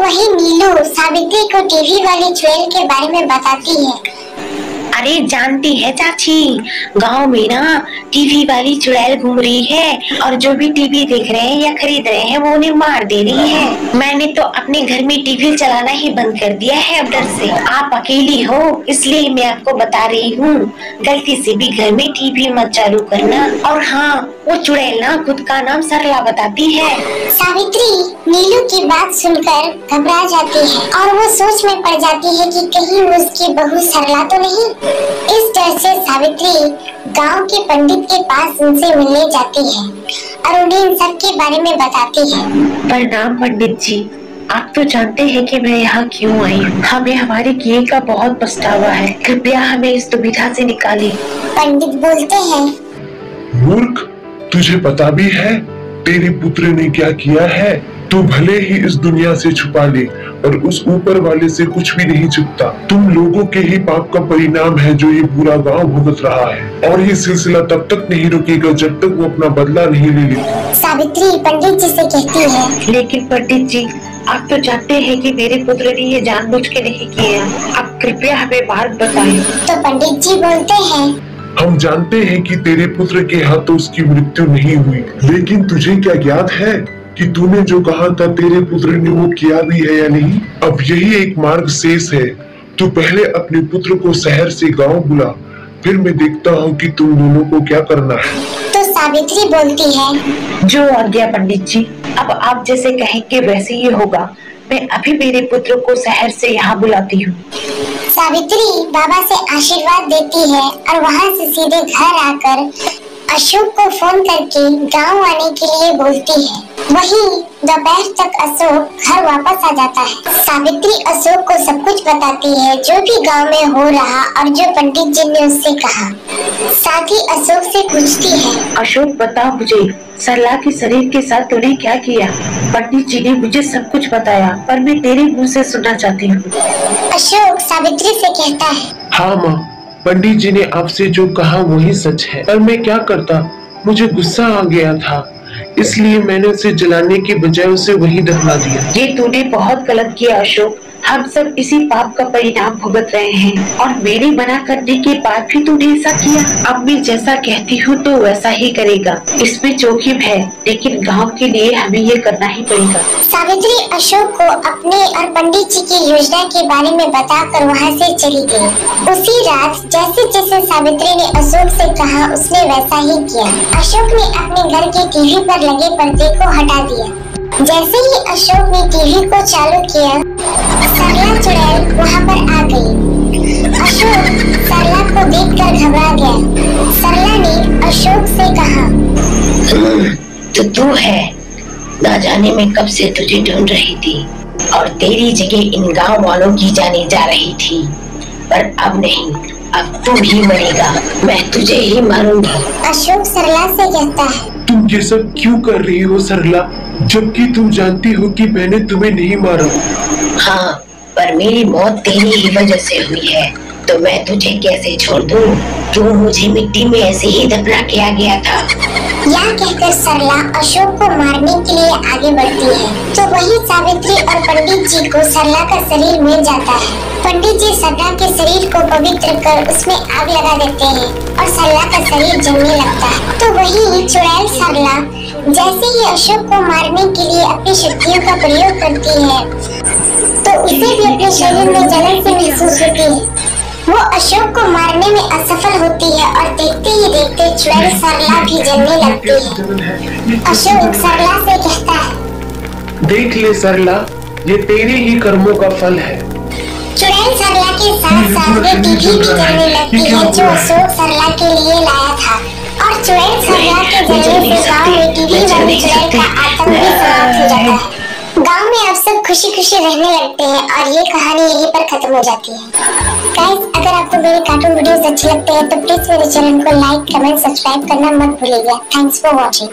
वही नीलू सावित्री को टीवी वाली चुड़ैल के बारे में बताती है। अरे जानती है चाची, गांव में ना टीवी वाली चुड़ैल घूम रही है और जो भी टीवी देख रहे हैं या खरीद रहे हैं वो उन्हें मार दे रही है। मैंने तो अपने घर में टीवी चलाना ही बंद कर दिया है अब डर से। आप अकेली हो इसलिए मैं आपको बता रही हूँ, गलती से भी घर में टीवी मत चालू करना। और हाँ, वो चुड़ैल ना खुद का नाम सरला बताती है। सावित्री नीलू की बात सुनकर घबरा जाती है और वो सोच में पड़ जाती है कि कहीं उसकी बहू सरला तो नहीं। इस डर से सावित्री गांव के पंडित के पास उनसे मिलने जाती है और उन्हें इन सब के बारे में बताती है। प्रणाम पंडित जी, आप तो जानते हैं कि मैं यहाँ क्यों आई हूँ। हमें हमारे किए का बहुत पछतावा है, कृपया हमें इस दुविधा से निकालिए। पंडित बोलते हैं, मूर्ख, तुझे पता भी है तेरे पुत्र ने क्या किया है? तू भले ही इस दुनिया से छुपा ले और उस ऊपर वाले से कुछ भी नहीं छुपता। तुम लोगों के ही पाप का परिणाम है जो ये पूरा गांव भुगत रहा है और ये सिलसिला तब तक नहीं रुकेगा जब तक वो अपना बदला नहीं ले लेती। सावित्री पंडित जी से कहती है, लेकिन पंडित जी आप तो जानते हैं कि मेरे पुत्र ने ये जानबूझ के नहीं किया। आप कृपया हमें बात बताएं। तो पंडित जी बोलते हैं, हम जानते हैं कि तेरे पुत्र के हाथों उसकी मृत्यु नहीं हुई, लेकिन तुझे क्या ज्ञात है कि तूने जो कहा था तेरे पुत्र ने वो किया भी है या नहीं? अब यही एक मार्ग शेष है। तू पहले अपने पुत्र को शहर से गांव बुला, फिर मैं देखता हूँ कि तुम दोनों को क्या करना है। तो सावित्री बोलती है, जो आज्ञा पंडित जी, अब आप जैसे कहेंगे वैसे ही होगा। मैं अभी मेरे पुत्र को शहर से यहाँ बुलाती हूँ। सावित्री बाबा से आशीर्वाद देती है और वहाँ से सीधे घर आकर अशोक को फोन करके गांव आने के लिए बोलती है। वहीं दोपहर तक अशोक घर वापस आ जाता है। सावित्री अशोक को सब कुछ बताती है जो भी गांव में हो रहा और जो पंडित जी ने उससे कहा। साथ ही अशोक से पूछती है, अशोक बता मुझे, सरला के शरीर के साथ तूने क्या किया? पंडित जी ने मुझे सब कुछ बताया पर मैं तेरे मुँह से सुनना चाहती हूँ। अशोक सावित्री से कहता है, हाँ माँ, पंडित जी ने आपसे जो कहा वही सच है, पर मैं क्या करता, मुझे गुस्सा आ गया था, इसलिए मैंने उसे जलाने की बजाय उसे वहीं दफना दिया। ये तूने बहुत गलत किया अशोक। हम सब इसी पाप का परिणाम भुगत रहे हैं और मेरे मना करने के बाद भी तूने ऐसा किया। अब मैं जैसा कहती हूँ तो वैसा ही करेगा। इसमें जोखिम है लेकिन गांव के लिए हमें ये करना ही पड़ेगा। सावित्री अशोक को अपने और पंडित जी की योजना के बारे में बताकर वहाँ से चली गई। उसी रात जैसे जैसे सावित्री ने अशोक से कहा उसने वैसा ही किया। अशोक ने अपने घर के टीवी पर लगे पर्दे को हटा दिया। जैसे ही अशोक ने टीवी को चालू किया, सरला चुड़ैल वहाँ पर आ गई। अशोक सरला को देखकर घबरा गया। सरला ने अशोक से कहा, तो तू है, ना जाने मैं कब से तुझे ढूंढ रही थी और तेरी जगह इन गांव वालों की जाने जा रही थी, पर अब नहीं, अब तू भी मरेगा, मैं तुझे ही मारूंगी। अशोक सरला से कहता है, तुम ये सब क्यों कर रही हो सरला, जबकि तुम जानती हो कि मैंने तुम्हें नहीं मारा। हाँ, पर मेरी मौत तेरी ही वजह से हुई है, तो मैं तुझे कैसे छोड़ दूँ? तू मुझे मिट्टी में ऐसे ही दफना किया गया था। यह कहकर सरला अशोक को मारने के लिए आगे बढ़ती है, तो वही सावित्री और पंडित जी को सरला का शरीर मिल जाता है। पंडित जी सरला के शरीर को पवित्र कर उसमें आग लगा देते हैं और सरला का शरीर जलने लगता है। तो वही चुड़ैल सरला जैसे ही अशोक को मारने के लिए अपनी शक्तियों का प्रयोग करती है, तो उसे भी अपने शरीर में जलन से महसूस होती है। वो अशोक को मारने में असफल होती है और देखते ही देखते चुड़ैल सरला भी जलने लगती है। अशोक सरला से कहता है, देख ले सरला, ये तेरे ही कर्मों का फल है। चुड़ैल सरला के साथ साथ वे टीवी भी जलने लगती है जो अशोक सरला के लिए लाया था और चुड़ैल सरला के जलने से गांव में टीवी वाली चुड़ैल का आतंक भी समाप्त हो जाता है। गांव में अब सब खुशी खुशी रहने लगते हैं और ये कहानी यहीं पर खत्म हो जाती है। गाइस, अगर आपको मेरे कार्टून वीडियोस अच्छे लगते हैं तो प्लीज मेरे चैनल को लाइक, कमेंट, सब्सक्राइब करना मत भूलिएगा। Thanks for watching.